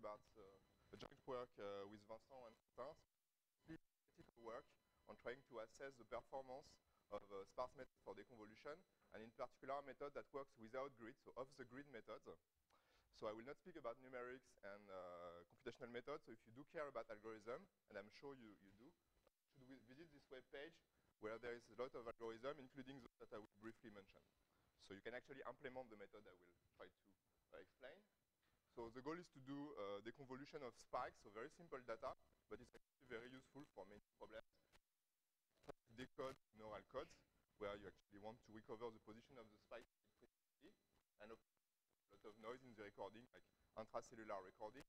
about a joint work with Vincent and Quentin, theoretical work on trying to assess the performance of sparse methods for deconvolution, and in particular a method that works without grid, so off-the-grid methods. So I will not speak about numerics and computational methods, so if you do care about algorithm, and I'm sure you do, you should visit this web page where there is a lot of algorithm, including those that I will briefly mention. So you can actually implement the method I will try to explain. So the goal is to do deconvolution of spikes, so very simple data, but it's actually very useful for many problems. Decode neural codes, where you actually want to recover the position of the spike precisely, and of course, a lot of noise in the recording, like intracellular recording.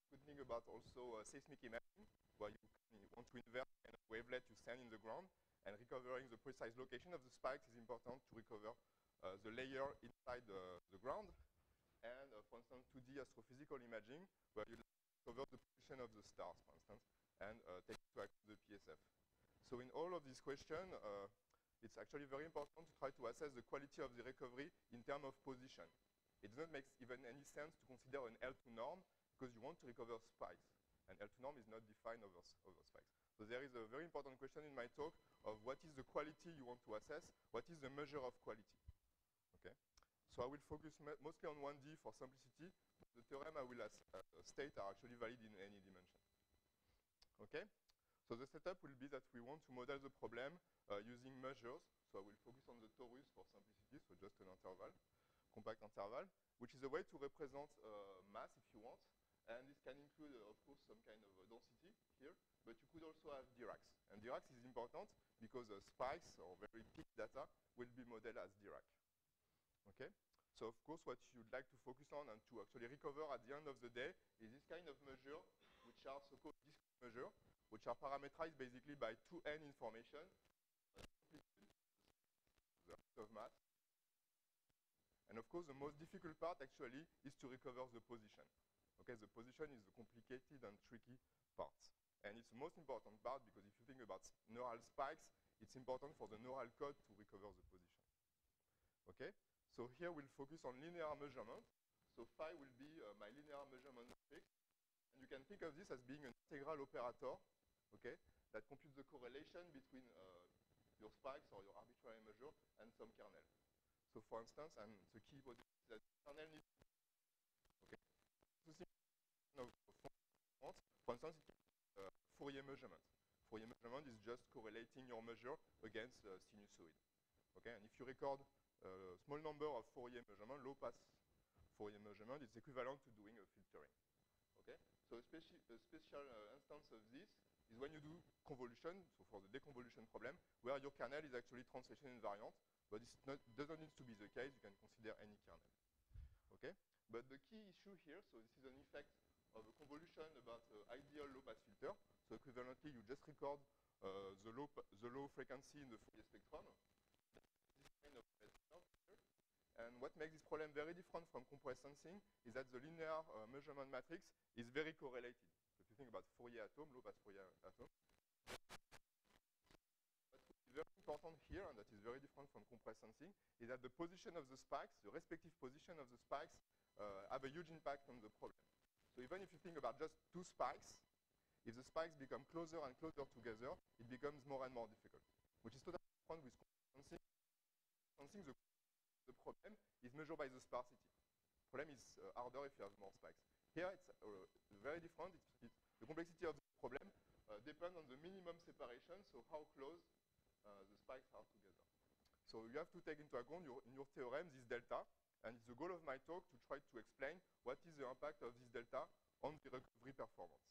Good thing about also seismic imaging, where you want to invert kind of wavelet you send in the ground, and recovering the precise location of the spikes is important to recover the layer inside the ground. And for instance, 2D astrophysical imaging, where you recover the position of the stars, for instance, and take into account the PSF. So in all of these questions, it's actually very important to try to assess the quality of the recovery in terms of position. It doesn't make even any sense to consider an L2 norm, because you want to recover spikes, and L2 norm is not defined over spikes. So there is a very important question in my talk of what is the quality you want to assess, what is the measure of quality. Okay? So I will focus mostly on 1D for simplicity. The theorem I will state are actually valid in any dimension. Okay? So the setup will be that we want to model the problem using measures. So I will focus on the torus for simplicity, so just an interval, compact interval, which is a way to represent mass if you want. And this can include, of course, some kind of density here, but you could also have Diracs. And Diracs is important because spikes or very peak data will be modeled as Dirac. Okay? So of course, what you'd like to focus on and to actually recover at the end of the day is this kind of measure, which are so-called discrete measure, which are parameterized basically by 2n information, the amount of mass. And of course, the most difficult part actually is to recover the position. Okay, the position is the complicated and tricky part. And it's the most important part because if you think about neural spikes, it's important for the neural code to recover the position. Okay, so here we'll focus on linear measurement. So phi will be my linear measurement matrix. And you can think of this as being an integral operator, okay, that computes the correlation between your spikes or your arbitrary measure and some kernel. So for instance, and the key hypothesis is that the kernel needs to be, okay, for instance, it can be Fourier measurement. Fourier measurement is just correlating your measure against sinusoid. Okay, and if you record a small number of Fourier measurement, low pass Fourier measurement, it's equivalent to doing a filtering. Okay, so a special instance of this is when you do convolution, so for the deconvolution problem, where your kernel is actually translation invariant, but it doesn't need to be the case, you can consider any kernel. Okay, but the key issue here, so this is an effect of a convolution about ideal low-pass filter. So equivalently, you just record the low frequency in the Fourier spectrum. This kind of here. And what makes this problem very different from compressed sensing is that the linear measurement matrix is very correlated. So if you think about Fourier atom, low-pass Fourier atom, what is very important here, and that is very different from compressed sensing, is that the position of the spikes, the respective position of the spikes, have a huge impact on the problem. So even if you think about just two spikes, if the spikes become closer and closer together, it becomes more and more difficult, which is totally different with compressed sensing. The problem is measured by the sparsity. The problem is harder if you have more spikes. Here it's very different. The complexity of the problem depends on the minimum separation, so how close the spikes are together. So you have to take into account in your theorem this delta, and it's the goal of my talk to try to explain what is the impact of this delta on the recovery performance.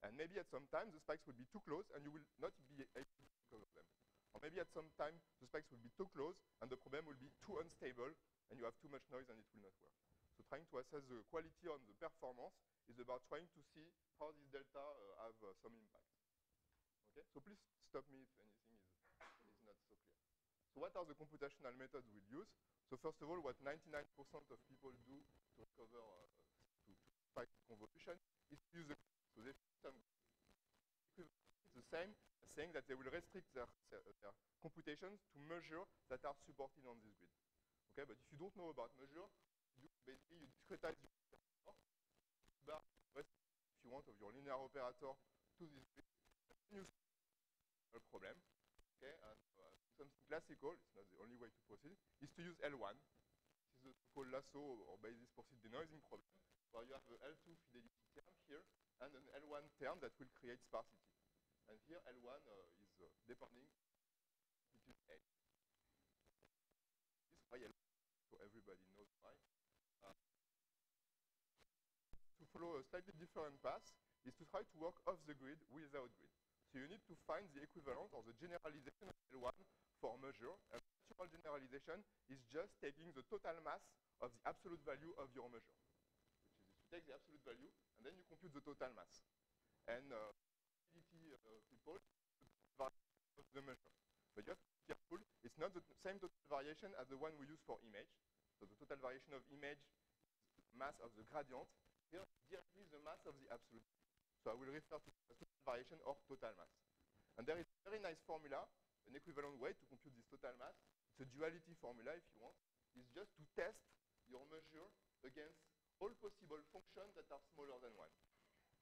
And maybe at some time the spikes will be too close and you will not be able to recover them. Or maybe at some time the spikes will be too close and the problem will be too unstable and you have too much noise and it will not work. So trying to assess the quality on the performance is about trying to see how this delta have some impact. Okay? So please stop me if anything is not so clear. So what are the computational methods we'll use? So first of all, what 99% of people do to recover to fight convolution is to use the so they it's the same as saying that they will restrict their computations to measures that are supported on this grid. Okay, but if you don't know about measure, basically you discretize your bar want, of your linear operator to this grid, and you solve the problem. Okay, and something classical, it's not the only way to proceed, is to use L1. This is the so-called lasso or basis proceed denoising problem, where you have an L2 fidelity term here and an L1 term that will create sparsity. And here L1 is depending between A. This is why L1, so everybody knows why. To follow a slightly different path is to try to work off the grid without grid. So you need to find the equivalent or the generalization of L1 for a measure. And natural generalization is just taking the total mass of the absolute value of your measure. Which is you take the absolute value and then you compute the total mass. And people of the measure. But you have to be careful. It's not the same total variation as the one we use for image. So the total variation of image is the mass of the gradient. Here, directly the mass of the absolute. So I will refer to as total variation or total mass. And there is a very nice formula, an equivalent way to compute this total mass. It's a duality formula, if you want. It's just to test your measure against all possible functions that are smaller than 1.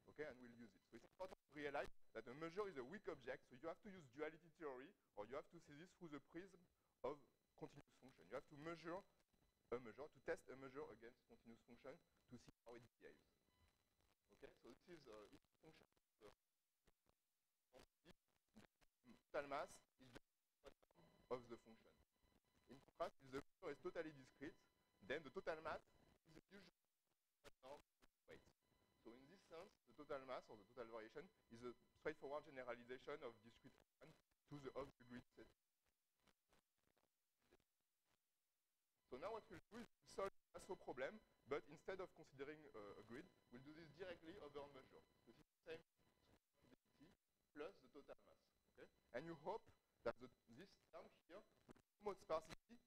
Okay, and we'll use it. So it's important to realize that a measure is a weak object, so you have to use duality theory, or you have to see this through the prism of continuous function. You have to measure a measure, to test a measure against continuous function to see how it behaves. Okay, so this is each function total mass is just of the function. In contrast, if the measure is totally discrete, then the total mass is the usual weight. So in this sense, the total mass or the total variation is a straightforward generalization of discrete one to the of the grid set. So now what we'll do is solve the lasso problem, but instead of considering a grid, we'll do this directly over a measure. So this is the same fidelity plus the total mass. Okay? And you hope that this term here will promote sparsity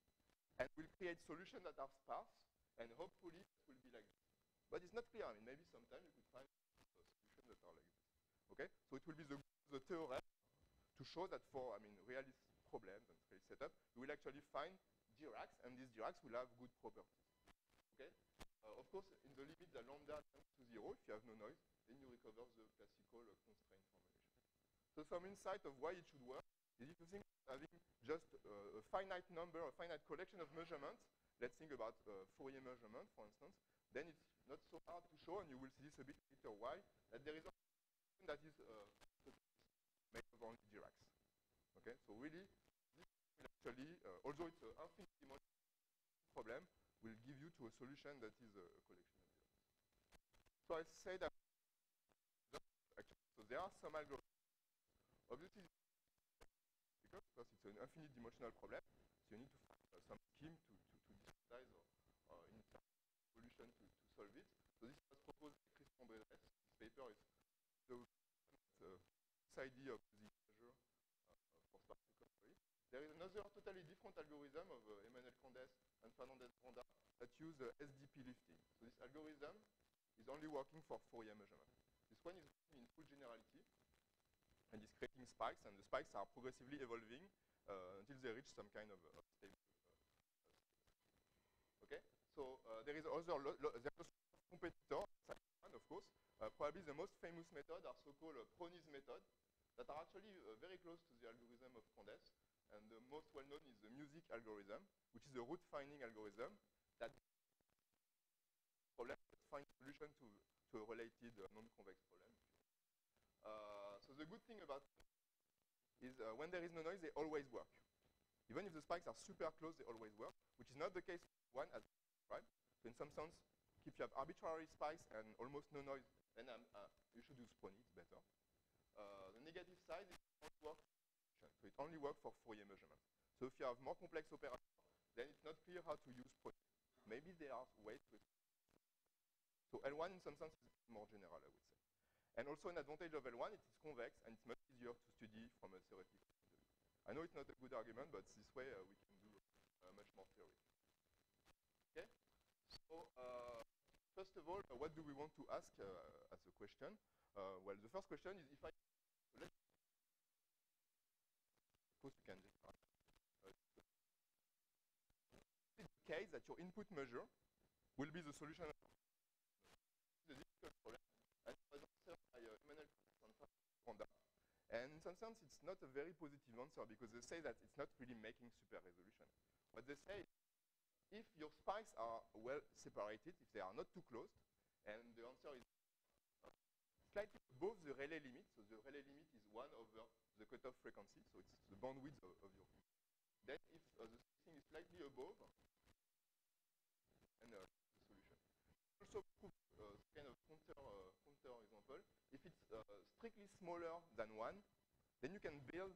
and will create solutions that are sparse, and hopefully it will be like this. But it's not clear. I mean, maybe sometime you could find solutions that are like this. Okay? So it will be the theorem to show that for realist problems and realist setup, you will actually find Diracs, and these Diracs will have good properties. Okay? Of course, in the limit that lambda tends to 0, if you have no noise, then you recover the classical constraint formulation. So some insight of why it should work is if you think having just a finite number, a finite collection of measurements, let's think about Fourier measurement, for instance, then it's not so hard to show, and you will see this a bit later why, that there is a function that is made of only Diracs. Okay? So really, actually, although it's an infinite dimensional problem, will give you to a solution that is a collection of Diracs. So I say that actually, so there are some algorithms. Obviously, because it's an infinite dimensional problem, so you need to find some scheme to discretize or solution to solve it. So this was proposed by Christian Bredres. This paper is this idea of the measure for sparse recovery. There is another totally different algorithm of Emmanuel Candes and Fernandez-Ronda that use SDP lifting. So this algorithm is only working for Fourier measurement. This one is working in full generality and is creating spikes, and the spikes are progressively evolving until they reach some kind of stable. Okay, so there is other competitor, of course. Probably the most famous method are so-called Prony's method that are actually very close to the algorithm of Candes. And the most well-known is the music algorithm, which is a root finding algorithm that finds solution to a related non-convex problem. So the good thing about is when there is no noise, they always work. Even if the spikes are super close, they always work, which is not the case for one as described. So in some sense, if you have arbitrary spikes and almost no noise, then you should use Prony, it's better. The negative side is it only works, so it only works for Fourier measurement. So if you have more complex operators, then it's not clear how to use Prony. Maybe there are ways to explain. So L1 in some sense is more general, I would say. And also an advantage of L1, it is convex, and it's much easier to study from a theoretical point of view. I know it's not a good argument, but this way we can do much more theory. Okay? So first of all, what do we want to ask as a question? Well, the first question is if I let's suppose you can just the case that your input measure will be the solution of the difficult problem. And for example, And in some sense, it's not a very positive answer because they say that it's not really making super resolution. What they say is if your spikes are well separated, if they are not too close, and the answer is slightly above the Rayleigh limit, so the Rayleigh limit is 1 over the cutoff frequency, so it's the bandwidth of your image. Then if the spacing is slightly above, then the solution. Also prove kind of counter example. If it's strictly smaller than 1, then you can build,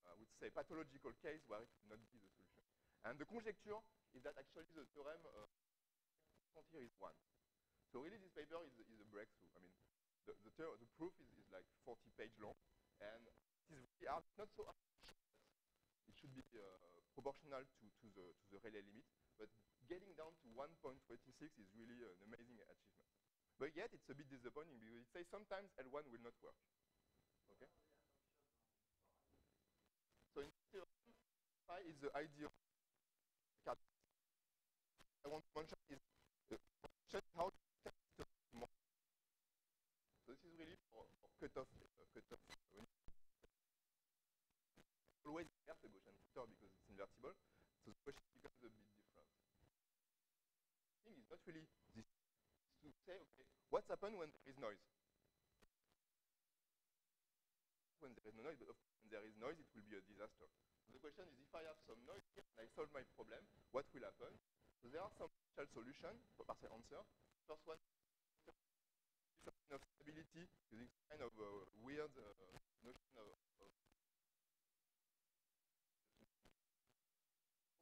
I would say, pathological case where it will not be the solution. And the conjecture is that actually the theorem here is 1. So really this paper is a breakthrough. I mean, the proof is like 40-page long, and it is really hard. It's not so hard. It should be proportional to the Rayleigh limit, but getting down to 1.26 is really an amazing achievement. But yet it's a bit disappointing because it says sometimes L1 will not work. Okay. So in theorem, phi is the ideal. I want to mention is how to test more. So this is really for cutoff. Always invert the Gaussian filter because it's invertible. So the question becomes a bit different. The thing is not really this. It's to say, okay, what's happened when there is noise? When there is no noise, but of course when there is noise, it will be a disaster. So the question is, if I have some noise here and I solve my problem, what will happen? So there are some partial solutions, partial answer. First one, of stability using some kind of weird notion of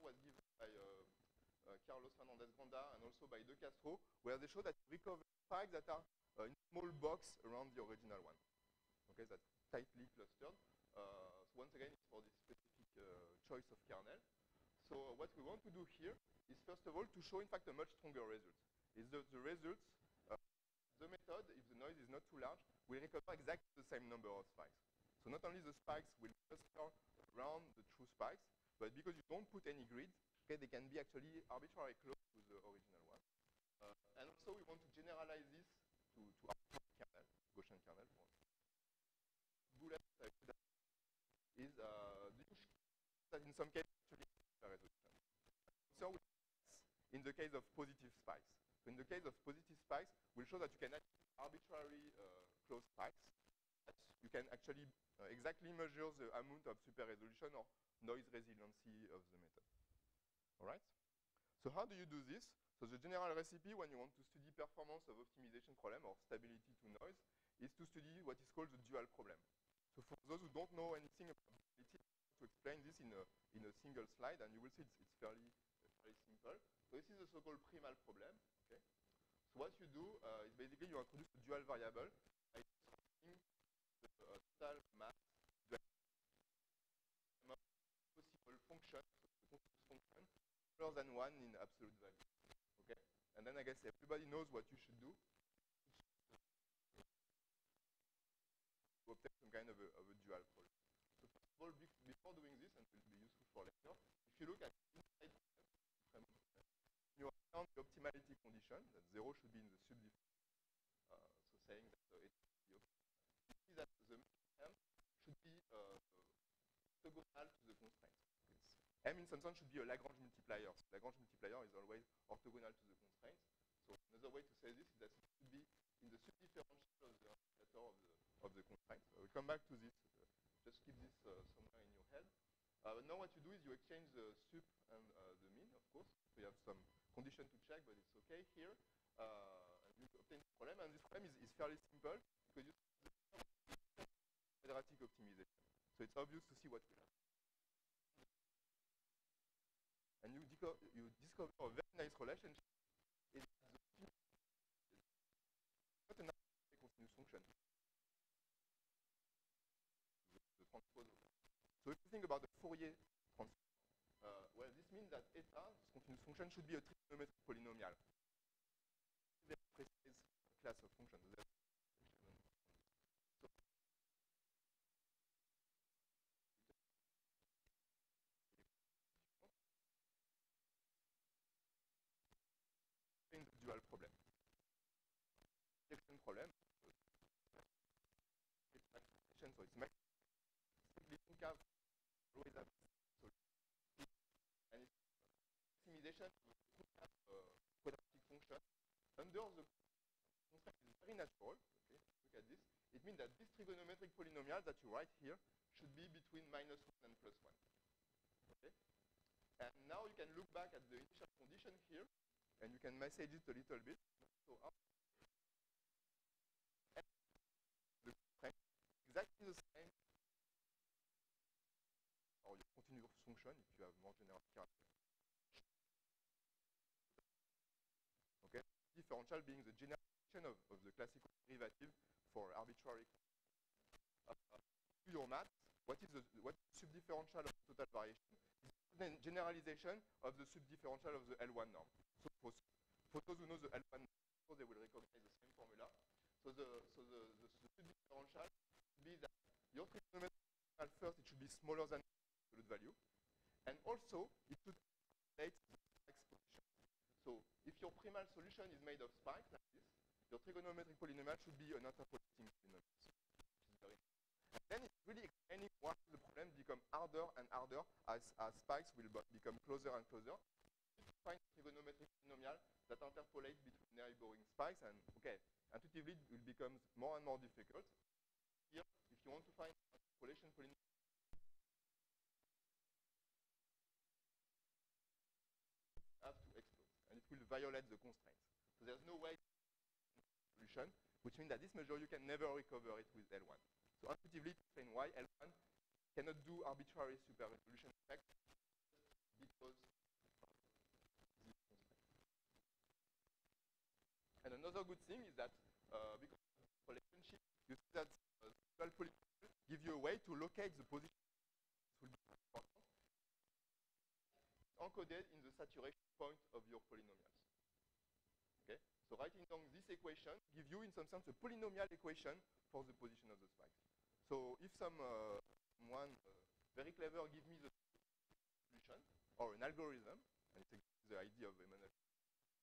was given by Carlos Fernandez-Granda and also by De Castro, where they show that you recover spikes that are in a small box around the original one. Okay, that's tightly clustered. So once again, it's for this specific choice of kernel. So what we want to do here is first of all to show in fact a much stronger result. Is the results, the method, if the noise is not too large, will recover exactly the same number of spikes. So not only the spikes will cluster around the true spikes, but because you don't put any grids, okay, they can be actually arbitrarily close to the original one. And also we want to generalize this to our kernel, Gaussian kernel. Bullet is that in some cases actually resolution. So in the case of positive spikes. So in the case of positive spikes, we'll show that you can actually arbitrarily close spikes. You can actually exactly measure the amount of super resolution or noise resiliency of the method. All right? So how do you do this? So the general recipe when you want to study performance of optimization problem or stability to noise is to study what is called the dual problem. So for those who don't know anything about stability, to explain this in a single slide, and you will see it's fairly simple. So this is the so-called primal problem. Okay? So what you do is basically you introduce a dual variable by describing the total mass possible function, so the function, smaller than 1 in absolute value. Okay? And then I guess everybody knows what you should do to obtain some kind of a dual problem. So first of all, before doing this, and it will be useful for later, if you look at inside you found the optimality condition, that 0 should be in the subdifferential. So saying that it should be okay. You see that the M should be orthogonal to the constraint. M in some sense should be a Lagrange multiplier. So Lagrange multiplier is always orthogonal to the constraint. So another way to say this is that it should be in the subdifferential of the oscillator of the constraint. So we'll come back to this. Just keep this somewhere in your head. Now what you do is you exchange the sup and the mean, of course. So you have some condition to check, but it's okay here. And you obtain this problem. And this problem is fairly simple because you quadratic optimization. So it's obvious to see what will happen. And you discover a very nice relationship. It's not a continuous function. The transpose. So if you think about the Fourier transform, well, this means that eta, this continuous function, should be a trigonometric polynomial. Very precise class of functions. In the dual problem. Projection problem. So it's make strictly concave always have solution. And it's optimization of the concave quadratic function under the constraint is very natural. Okay, look at this. It means that this trigonometric polynomial that you write here should be between -1 and +1. Okay? And now you can look back at the initial condition here, and you can message it a little bit. So the constraint is exactly the same, or your continuous function if you have more general character. Okay? Differential being the generalization of the classical derivative for arbitrary. Your math, what is the subdifferential of the total variation? Is the generalization of the subdifferential of the L1 norm. So for those who know the L1 norm, they will recognize the same formula. So the subdifferential should be that your trigonometric first, it should be smaller than the absolute value. And also, it should calculate the spikes position. So if your primal solution is made of spikes like this, your trigonometric polynomial should be an interpolating polynomial. And then it's really explaining why the problem becomes harder and harder as spikes will become closer and closer. You need to find trigonometric polynomial that interpolate between neighboring spikes, and okay, intuitively it will become more and more difficult. Here, if you want to find interpolation polynomial, you have to explode, and it will violate the constraints. So there's no way to solution, which means that this measure you can never recover it with L1. So intuitively, to explain why L1 cannot do arbitrary super resolution effect because of this constraint. And another good thing is that because of this relationship, you see that dual polynomial give you a way to locate the position. This will be important. It's encoded in the saturation point of your polynomials. Okay? So writing down this equation gives you, in some sense, a polynomial equation for the position of the spikes. So if someone very clever give me the solution or an algorithm, and it's exactly the idea of Emmanuel,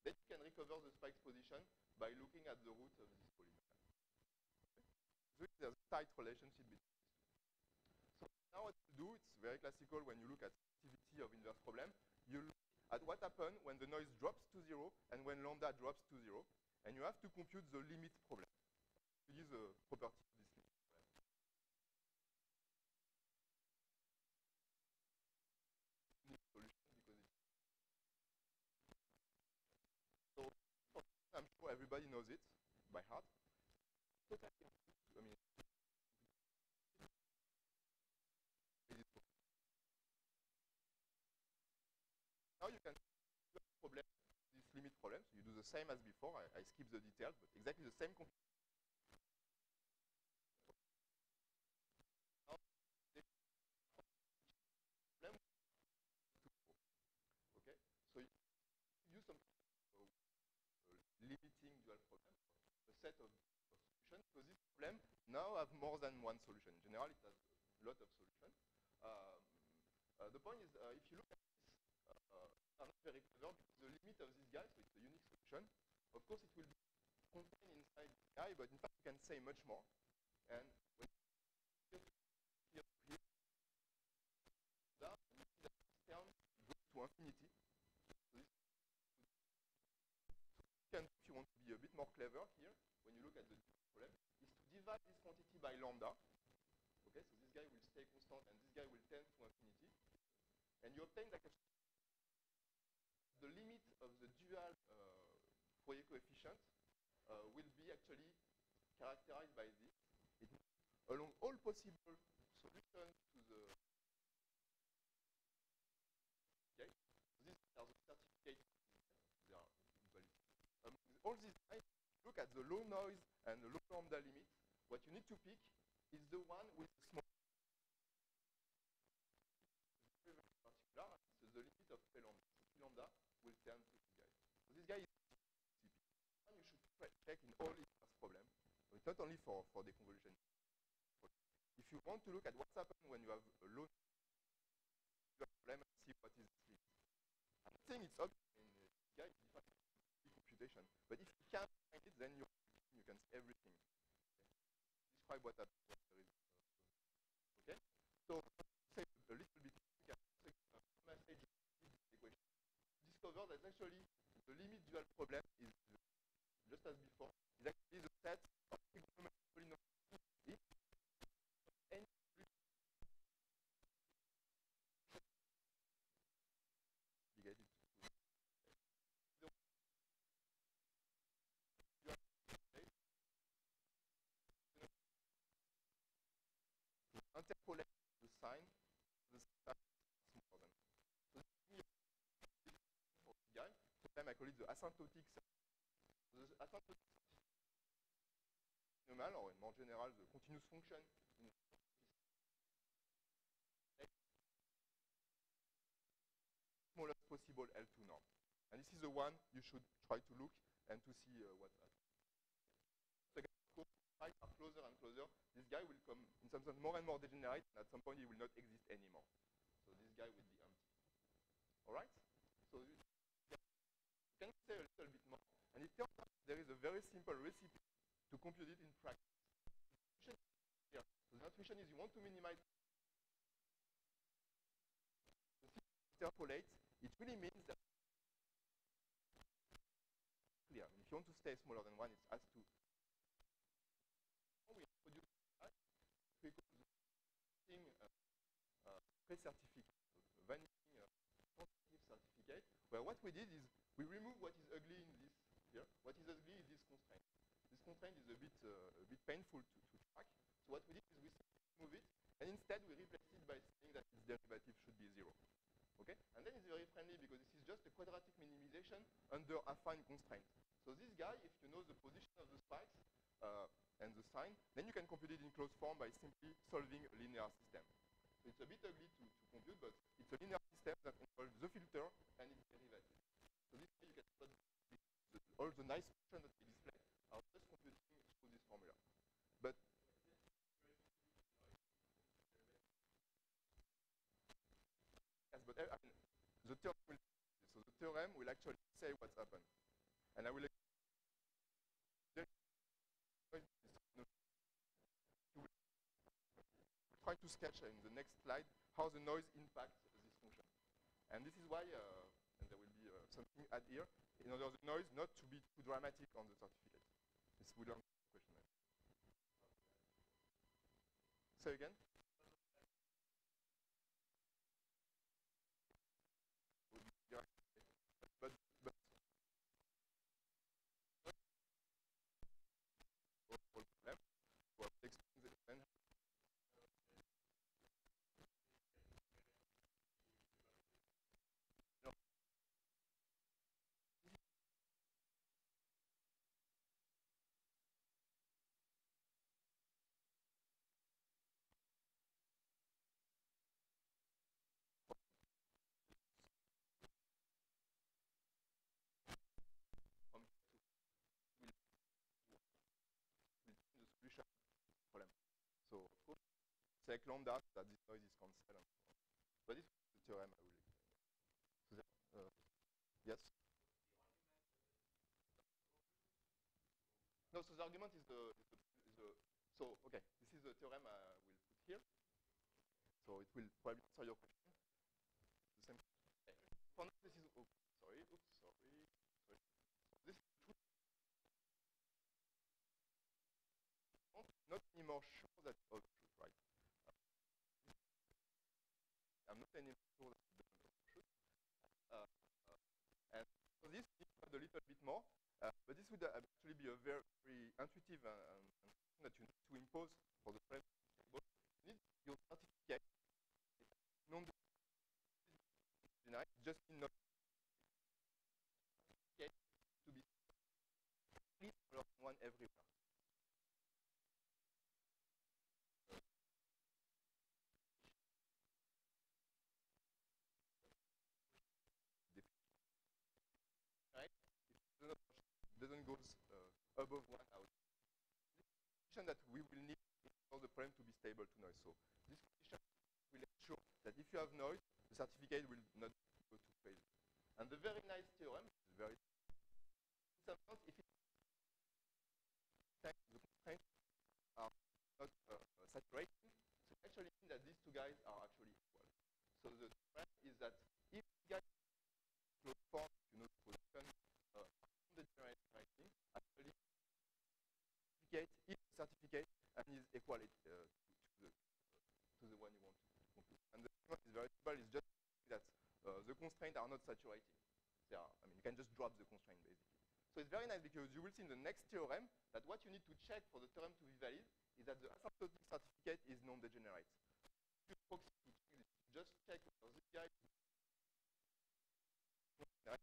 then you can recover the spike's position by looking at the root of this polynomial. Okay? So there's a tight relationship between these two. So now what you do, it's very classical when you look at activity of inverse problem. You look at what happens when the noise drops to 0 and when lambda drops to 0, and you have to compute the limit problem. You use the property of this limit. So I'm sure everybody knows it by heart. I mean, now you can do a problem, this limit problem. So you do the same as before. I skip the details, but exactly the same computation. Okay, so you use some limiting dual problem, a set of solutions. So this problem now have more than one solution. In general, it has a lot of solutions. The point is, if you look at this, are not very clever because the limit of this guy, so it's a unique solution. Of course, it will be contained inside this guy, but in fact, you can say much more. And when you here, that term goes to infinity. So if you want to be a bit more clever here, when you look at the problem, is to divide this quantity by lambda. Okay, so this guy will stay constant, and this guy will tend to infinity. And you obtain like the limit of the dual Fourier coefficient will be actually characterized by this. It means along all possible solutions to the okay. So these are the certificate. They are valid. All these guys, look at the low noise and the low lambda limit. What you need to pick is the one with the small. Very particular. So the limit of P lambda. So P lambda will turn to this guy. So this guy is CP. And you should check in all inverse problems. So it's not only for the convolution. If you want to look at what's happened when you have a low problem and see what is this limit. I think it's obvious in this guy defines computation. But if you can't find it, then you can see everything. Okay. Describe what happens when there is Okay? So say a little bit, you can message equation. Discover that actually the limit dual problem is just as before, is actually the set of trigonometric polynomials if any obligated to interpolate the sign the sign smaller than. So this is for this guy. Sometimes I call it the asymptotic. The asymptotic polynomial, or in more general, the continuous function in smallest possible L2 norm. And this is the one you should try to look and to see what's happening. So again, of course, sides are closer and closer. This guy will come, in some sense, more and more degenerate, and at some point he will not exist anymore. So this guy will be empty. All right? So you can say a little bit more. And it turns out there is a very simple recipe to compute it in practice. Here. So the intuition is you want to minimize the interpolate. It really means that clear. If you want to stay smaller than 1, it has to. We introduce we call the thing pre-certificate, vanishing quantitative certificate, where what we did is we remove what is ugly in this here. What is ugly is this constraint. This constraint is a bit painful to track. So what we did is we remove it, and instead we replace it by saying that its derivative should be 0. Okay? And then it's very friendly because this is just a quadratic minimization under affine constraint. So this guy, if you know the position of the spikes and the sign, then you can compute it in closed form by simply solving a linear system. So it's a bit ugly to compute, but it's a linear system that involves the filter and its derivative. So this way you can plot all the nice functions that we display are just computing through this formula. But yes, but I mean, the theorem will actually say what's happened. And I will try to sketch in the next slide how the noise impacts this function. And this is why, and there will be something add here, in order the noise not to be too dramatic on the certificate. This will answer the question. Say again? But problem. Well, explain the explain. No. The solution problem. So of course, take lambda that this noise is cancelled. But this is the theorem I will explain. So yes. No, so the argument is the so okay. This is the theorem I will put here. So it will probably answer your question. The same. Okay. For now, this is sorry. Oops, sorry. This is true. Not anymore sure that it's overshoot, right? I'm not anymore sure that it doesn't overshoot. And for this, we need a little bit more. But this would actually be a very, very intuitive and that you need to impose for the frame. You need your certificate. Non-denied, just in not to be one everywhere. Right? If it doesn't go above 1 out. This condition that we will need for the frame to be stable to noise. So this condition will ensure that if you have noise, the certificate will not go to phase. And the very nice theorem is very sometimes if the constraints are not saturating, so actually mean that guys are actually equal. So the trend is that if guys close form, you know, the position on the generated ranking actually certificate and is equality to the one you want to compute. And the second one is very simple. It's just that the constraints are not saturating. They are, I mean, you can just drop the constraint basically. So it's very nice because you will see in the next theorem that what you need to check for the theorem to be valid is that the asymptotic certificate is non-degenerate. If you proxy to check this, you just check whether this guy is non-degenerate.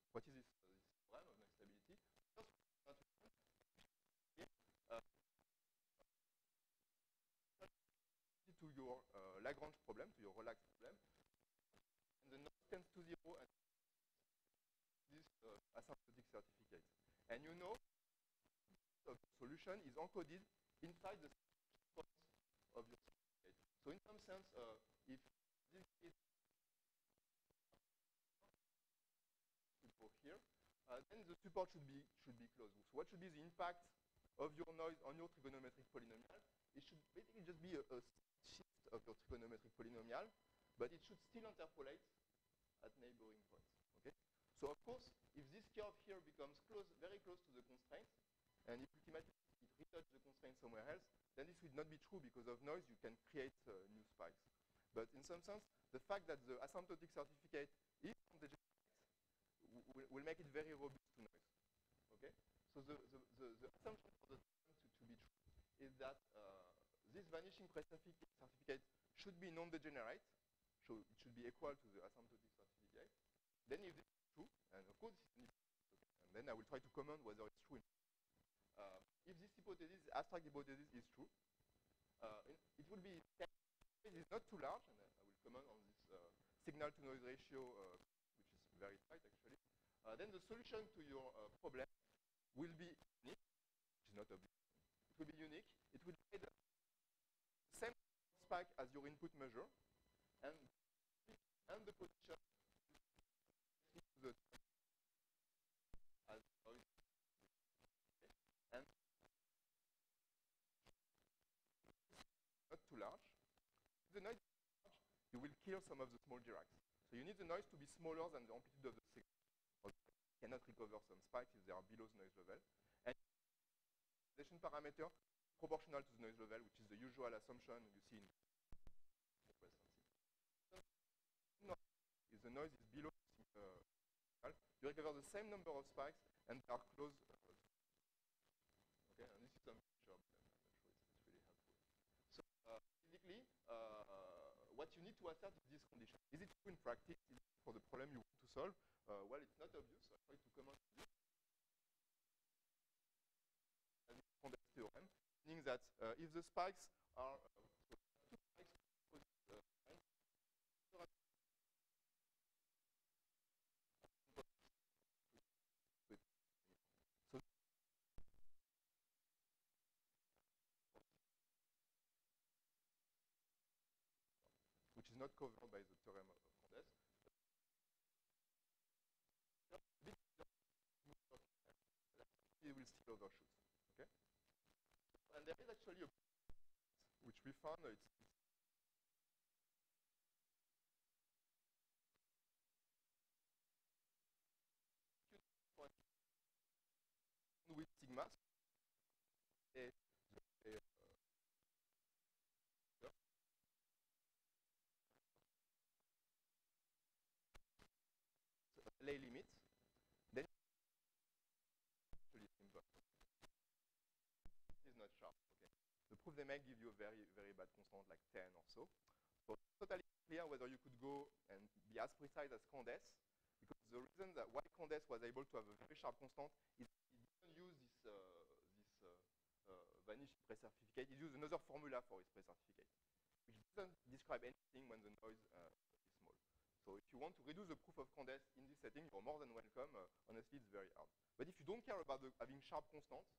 What is this theorem of non-stability? To your Lagrange problem, to your relaxed problem, and the noise tends to 0 and this asymptotic certificate. And you know the solution is encoded inside the points of your certificate. So in some sense, if this is here, then the support should be closed. So what should be the impact of your noise on your trigonometric polynomial? It should basically just be a shift of your trigonometric polynomial, but it should still interpolate at neighboring points. Okay? So of course, if this curve here becomes very close to the constraint, and if ultimately it retouches the constraint somewhere else, then this will not be true because of noise. You can create new spikes. But in some sense, the fact that the asymptotic certificate is non-degenerate will make it very robust to noise. Okay? So the assumption for the theorem to be true is that this vanishing certificate should be non-degenerate, so it should be equal to the asymptotic certificate. Then if this is true, and of course this is okay, and then I will try to comment whether it's true. If this hypothesis, abstract hypothesis, is true, it will be, it is not too large, and I will comment on this signal-to-noise ratio, which is very tight actually. Then the solution to your problem will be unique, which is not obvious. It will be unique. It will be the same spike as your input measure, and the position to the as noise. And not too large. If the noise is large, you will kill some of the small Diracs. So you need the noise to be smaller than the amplitude of the signal. Or you cannot recover some spikes if they are below the noise level. And the parameter proportional to the noise level, which is the usual assumption you see in if the noise is below you recover the same number of spikes and they are close. Okay, and this is some picture. I'm not sure it's really helpful. So basically, what you need to assert is this condition. Is it true in practice? Is it for the problem you want to solve? Well, it's not obvious. So I try to comment on this. And this Condès theorem, meaning that if the spikes are two spikes which is not covered by the theorem of Condès. It will still overshoot. Okay? And there is actually a which we found it's with sigma. Lay limit, then actually simple. It is not sharp. Okay. The proof they make give you a very, very bad constant like 10 or so. So it's totally clear whether you could go and be as precise as Condès, because the reason that why Condès was able to have a very sharp constant is he didn't use this vanishing precertificate. He used another formula for his precertificate, which doesn't describe anything when the noise is small. So if you want to reduce the proof of Condès in this setting, you're more than welcome. Honestly, it's very hard. But if you don't care about having sharp constants,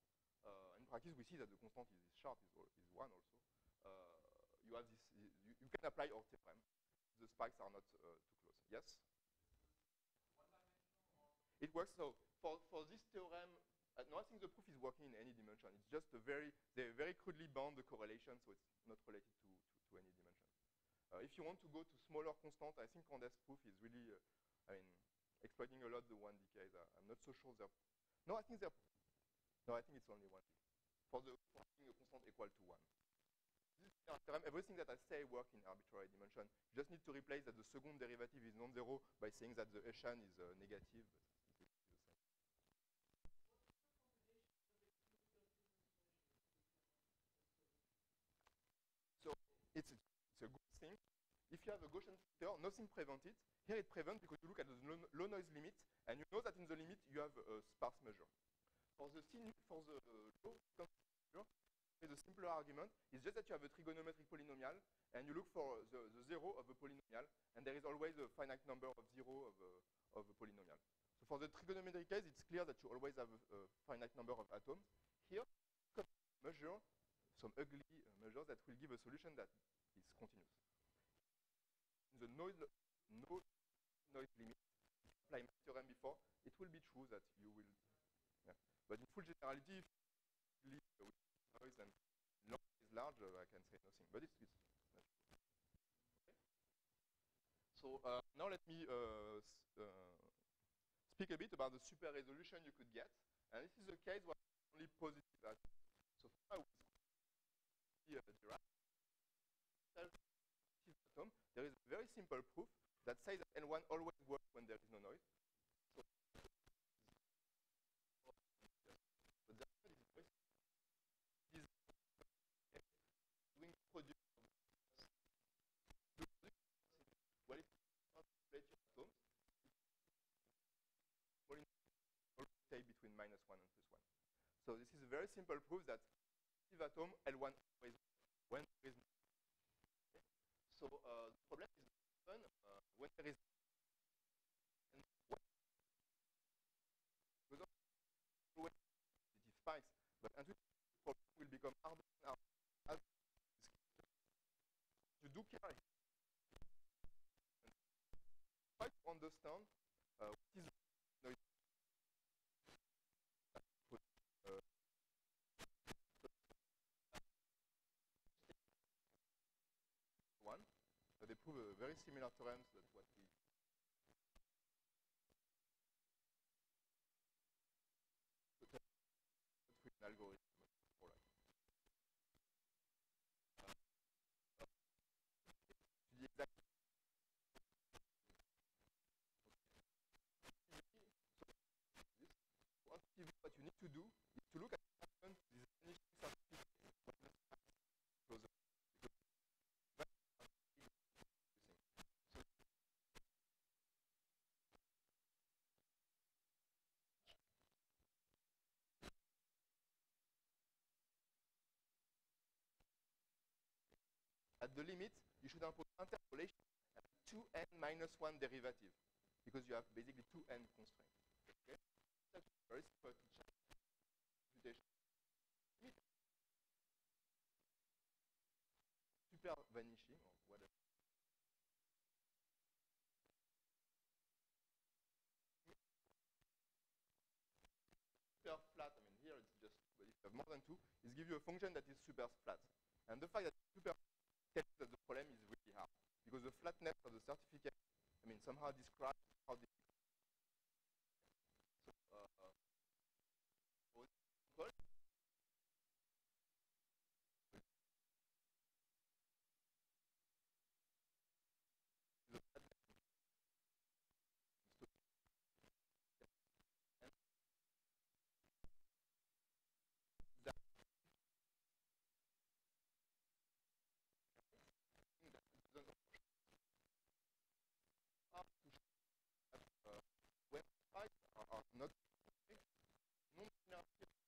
in practice we see that the constant is sharp, is 1 also. You have this. You can apply our theorem. The spikes are not too close. Yes? it works. So for this theorem, no, I think the proof is working in any dimension. It's just they very crudely bound the correlation, so it's not related to any dimension. If you want to go to smaller constant, I think Candace's proof is really, exploiting a lot the 1D case. I'm not so sure they're, no, I think it's only 1D. For having a constant equal to 1. This theorem, everything that I say works in arbitrary dimension. You just need to replace that the second derivative is non-zero by saying that the Hessian is negative. But it's the same. So it's a good thing. If you have a Gaussian filter, nothing prevents it. Here it prevents because you look at the low noise limit, and you know that in the limit you have a sparse measure. For the low frequency measure, the simpler argument is just that you have a trigonometric polynomial, and you look for the zero of a polynomial, and there is always a finite number of zero of a polynomial. So for the trigonometric case, it's clear that you always have a finite number of atoms. Here, you measure some ugly measure that will give a solution that is continuous. In the no noise limit, apply my theorem before, it will be true that you will. Yeah. But in full generality, if you leave with noise and long is large, I can say nothing. But it's not true. Okay. So now let me speak a bit about the super resolution you could get. And this is a case where only positive atoms. So far, atom, there is a very simple proof that says that N1 always works when there is no noise. So, but the argument is very simple. Doing product well, if you calculate your atoms, always stay between -1 and +1. So this is a very simple proof that positive atom L1 always when there is no. Okay. So the problem is often when there is because always positive spikes, but until the problem will become harder and harder as you do care. Try to understand what is noise. They prove very similar theorems that what we an algorithm for that. The exact what you need to do is to look at what happens to these vanishing certificates when the spikes closer. At the limit, you should impose interpolation and 2n minus 1 derivative, because you have basically 2n constraints. Okay? That's very simple to check. Computation. Super vanishing or whatever. Super flat, I mean here it's just, but if you have more than 2, it gives you a function that is super flat. And the fact that it's super tells you that the problem is really hard, because the flatness of the certificate, I mean, somehow describes how difficult. So, for example, the flatness that when spikes are not non-linear will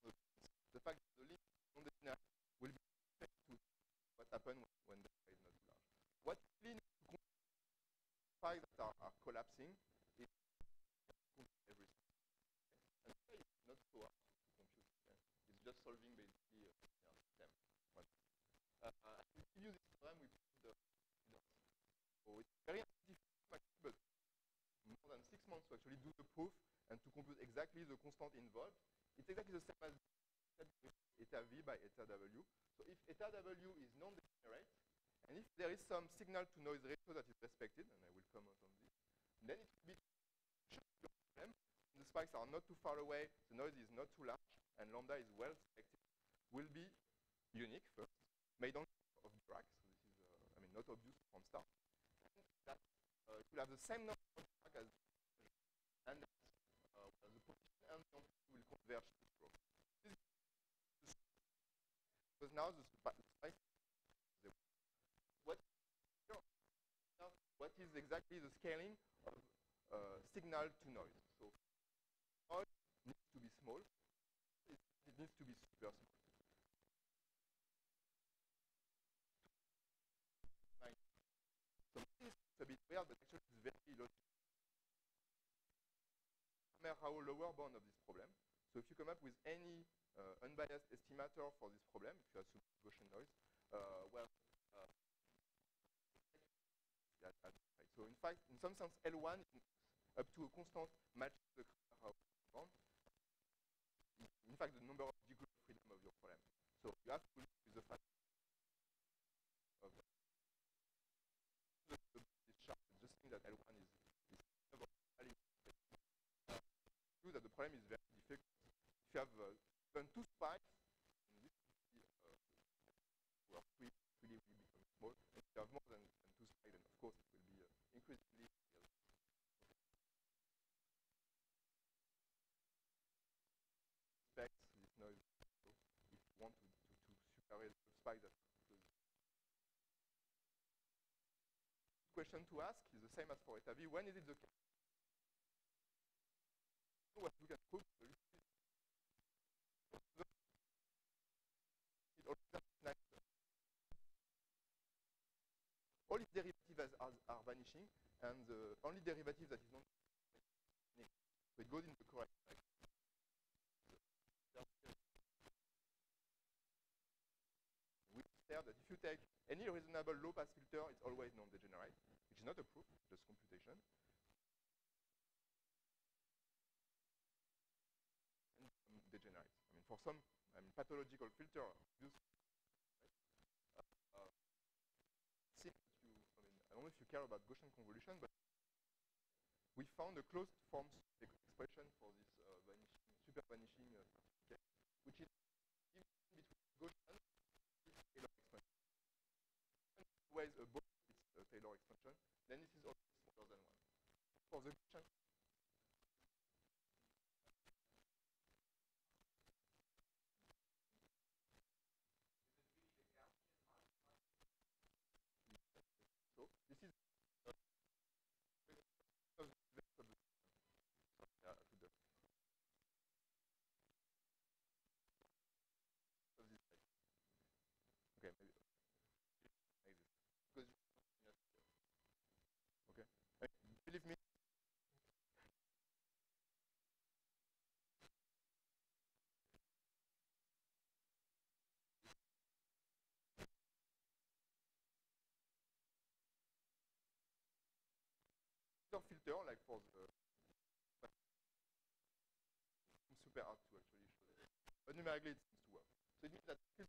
to the fact that the limit non-linear will be to what happens when the spike is not too large. What you really need to compute spikes that are collapsing is everything. And it's not so hard to compute. Okay? It's just solving basically them. To give you this theorem, we put the So it's very difficult, but more than 6 months to actually do the proof and to compute exactly the constant involved. It's exactly the same as eta v by eta w. So if eta w is non-degenerate, and if there is some signal-to-noise ratio that is respected, and I will comment on this, then it will be your problem. The spikes are not too far away, the noise is not too large, and lambda is well selected, will be unique first, made only of Dirac, so this is, not obvious from start. And that it will have the same number of Dirac as, and that the position and the amplitude will converge to zero. Because now the spike what is exactly the scaling of signal to noise. So noise needs to be small. It needs to be super small. So this is a bit weird, but actually it's very logical. How lower bound of this problem. So if you come up with any unbiased estimator for this problem, if you assume Gaussian noise, so in fact, in some sense, L1 up to a constant matches the bound. In fact, the number of degree of freedom of your problem. So you have to live with the fact of this chart. Just think that L1 is that the problem is very difficult. If you have even 2 spikes, this will be really become small. And if you have more than 2 spikes, then of course it will be increasingly specs this noise. So if you want to superate the spike that question to ask is the same as for eta v. When is it the case? What we can prove all its derivatives are vanishing, and the only derivative that is not so it goes in the correct direction. We say that if you take any reasonable low-pass filter, it's always non-degenerate, which is not a proof, just computation. And degenerate. For some pathological filter, I don't know if you care about Gaussian convolution, but we found a closed form expression for this super vanishing certificate, which is even between Gaussian and Taylor expansion. Always above its Taylor expansion, then this is always smaller than 1. For the Gaussian, so this is okay, maybe because okay, believe me. Filter like for the super hard to actually show that. But numerically it seems to work. So it means that this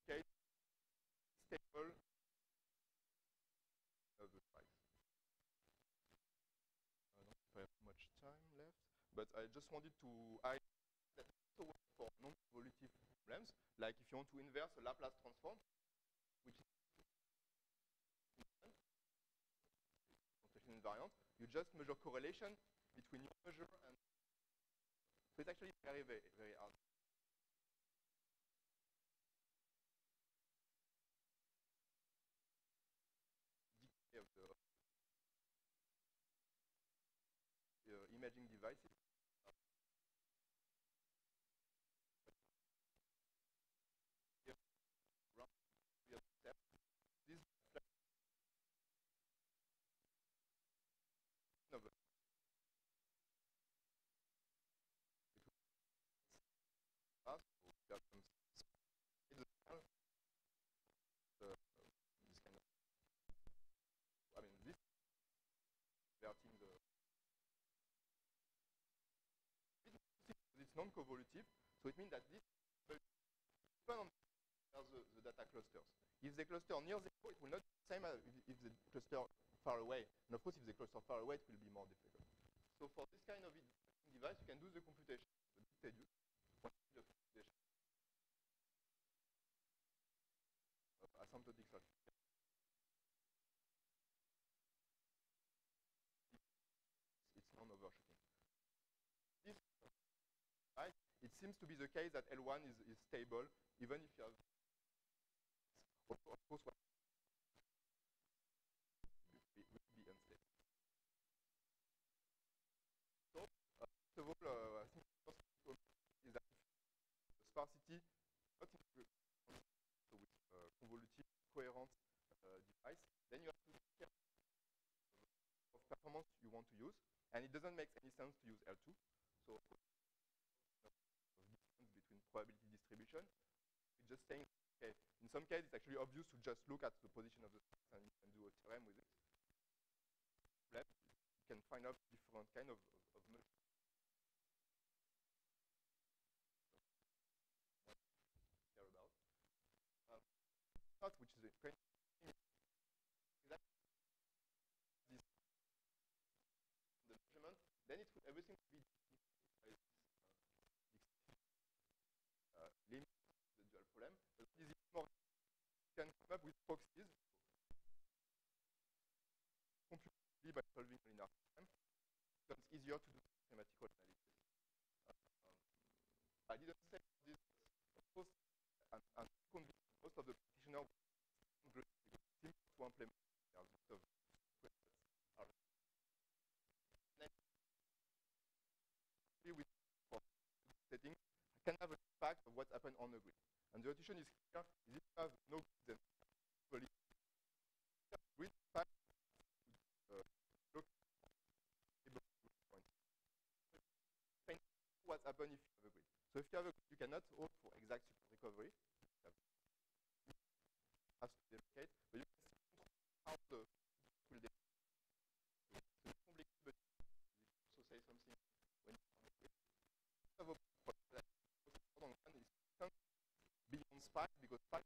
case stable of the spikes. I don't know if I have much time left, but I just wanted to highlight that it also works for non-convolutive problems, like if you want to inverse a Laplace transform, which is invariant, you just measure correlation between your measure and so it's actually very, very, very hard. Decay of the imaging devices. This kind of, this it's non-convolutive, so it means that this depends on the data clusters. If they cluster near zero, it will not be the same as if they cluster far away. And of course, if they cluster far away, it will be more difficult. So for this kind of device, you can do the computation. It's a bit tedious. The computation. Asymptotic solve. It's non-overshooting. This device, it seems to be the case that L1 is stable, even if you have, of course, what will be unstable. So, first of all, I think the first thing is that the sparsity not with convolutive coherent device, then you have to take care of performance you want to use, and it doesn't make any sense to use L2. So, difference between probability distribution, it's just saying, okay, in some cases it's actually obvious to just look at the position of the stars and you can do a theorem with it. You can find out different kind of measures. Which is a kind of thing that this the measurement, then it would everything would be limit the dual problem. But this is more you can come up with proxies completely by solving linear system. It becomes easier to do mathematical analysis. I didn't say this, of course, and most of the practitioners to implement with setting can have an impact of what happened on the grid. And the intuition is here is if you have no grid, then grid impact what happens if you have a grid. So if you have a grid, you cannot hope for exact super recovery. Has to deprecate, but you can still control how the will deprecate. So it's complicated, but you also say something when you have a problem is beyond spike because spike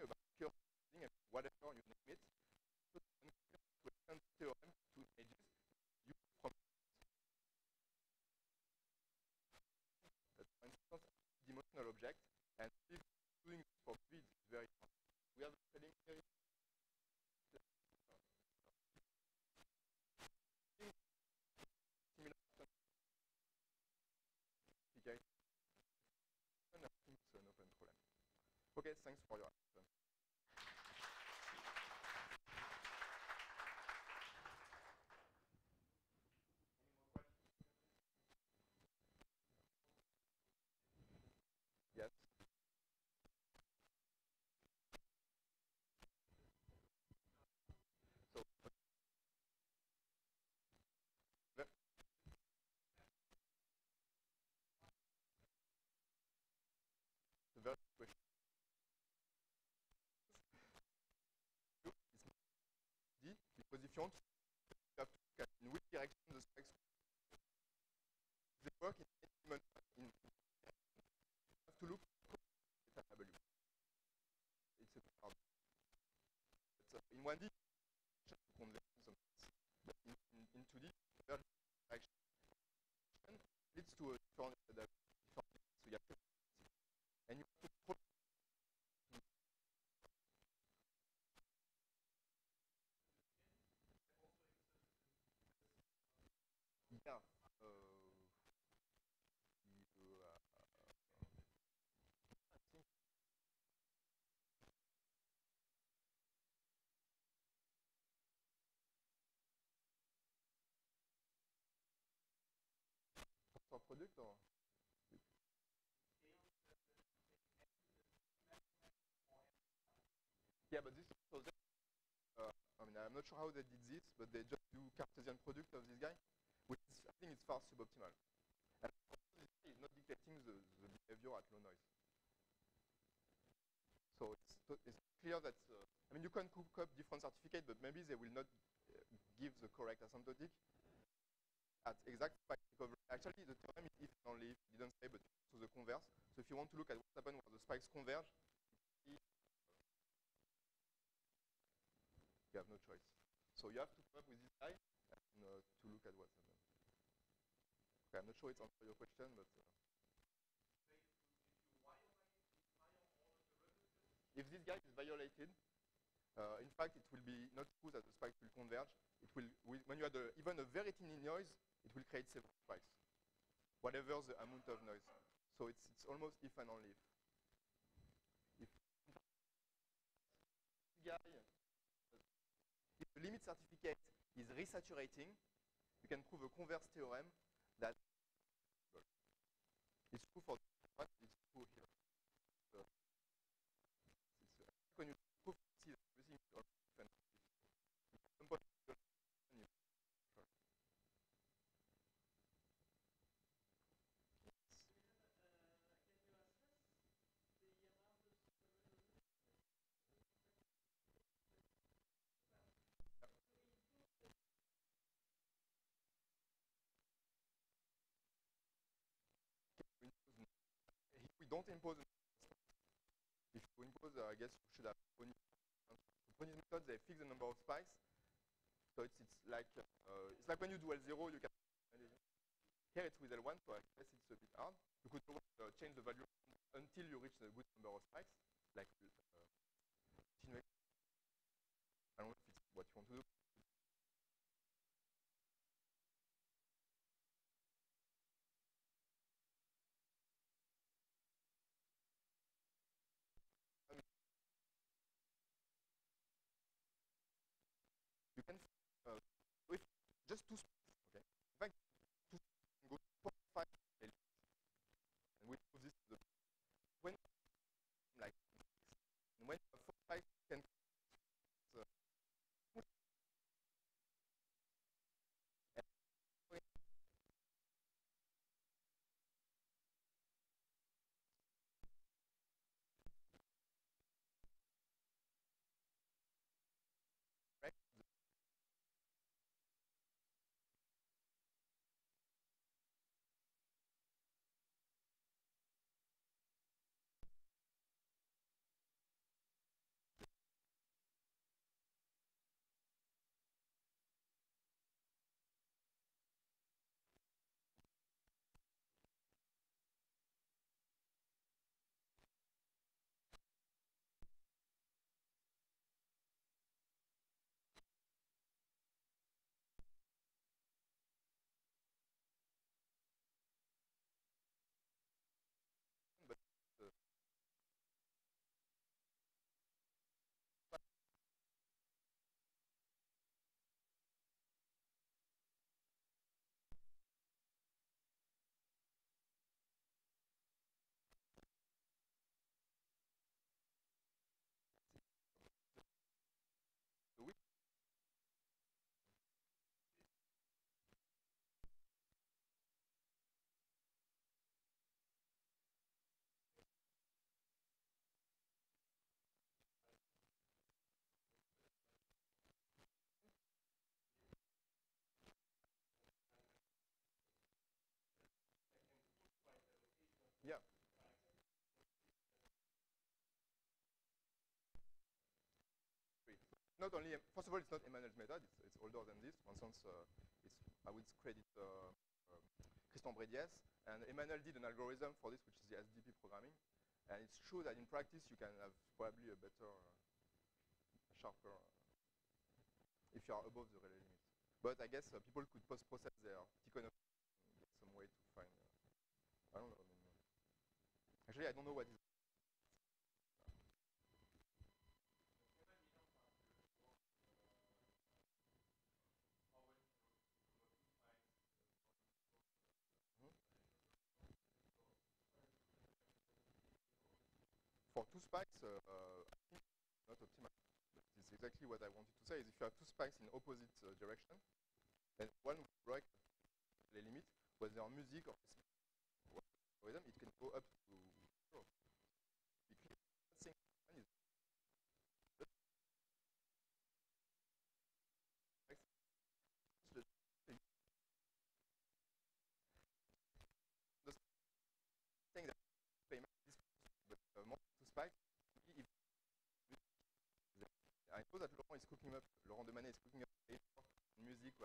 about curve and whatever you name it, to extend the theorem to images you from for instance dimensional object, and if doing this for V is very hard. We have a preliminary similar okay. And I think it's an open problem. Okay, thanks for your attention. Yes. So the very question is D, because if you want to have to look at in which direction the spikes they work in any dimension you have to look at W. It's a bit hard. But, in 1D convention sometimes. But in 2D the direction leads to a different so you have to and you have to put yeah. For product or yeah, but this so that, I mean I'm not sure how they did this, but they just do Cartesian product of this guy, which is, I think it's far suboptimal. And this guy is not dictating the behavior at low noise. So it's clear that, I mean, you can cook up different certificates, but maybe they will not give the correct asymptotic at exact spike recovery. Actually, the theorem is if and only if, it didn't say, but to the converse. So if you want to look at what happens when the spikes converge, you have no choice. So you have to come up with this guy and to look at what's happening. Okay, I'm not sure it's answering your question, but if this guy is violated, in fact, it will be not true that the spikes will converge. It will, when you add even a very tiny noise, it will create several spikes, whatever the amount of noise. So it's almost if and only if. If the limit certificate is resaturating, you can prove a converse theorem that it's true for one, it's true here. So when you prove see that everything is almost if and only if. We don't impose. If you impose, I guess you should have Brown's method. They fix the number of spikes. So it's like when you do L0, you can. Here it's with L1, so I guess it's a bit hard. You could always change the value until you reach a good number of spikes, like I don't know if it's what you want to do. You can with just two spikes, okay? In fact, two spikes go to 0.5 and we put this to the when like and when 4 spikes can but the width. Yeah. Not only, first of all, it's not Emmanuel's method, it's older than this. For instance, I would credit Christian Brediès, and Emmanuel did an algorithm for this, which is the SDP programming. And it's true that in practice, you can have probably a better, sharper, if you are above the relay limit. But I guess people could post-process their Tikhonov and get some way to find, I don't know. I mean, actually, I don't know what is. For two spikes, I think not optimal. It's exactly what I wanted to say. Is if you have two spikes in opposite direction, then one will break the limit, whether on music or rhythm, it can go up to 0. One is is cooking up, Laurent Demanet is cooking up music,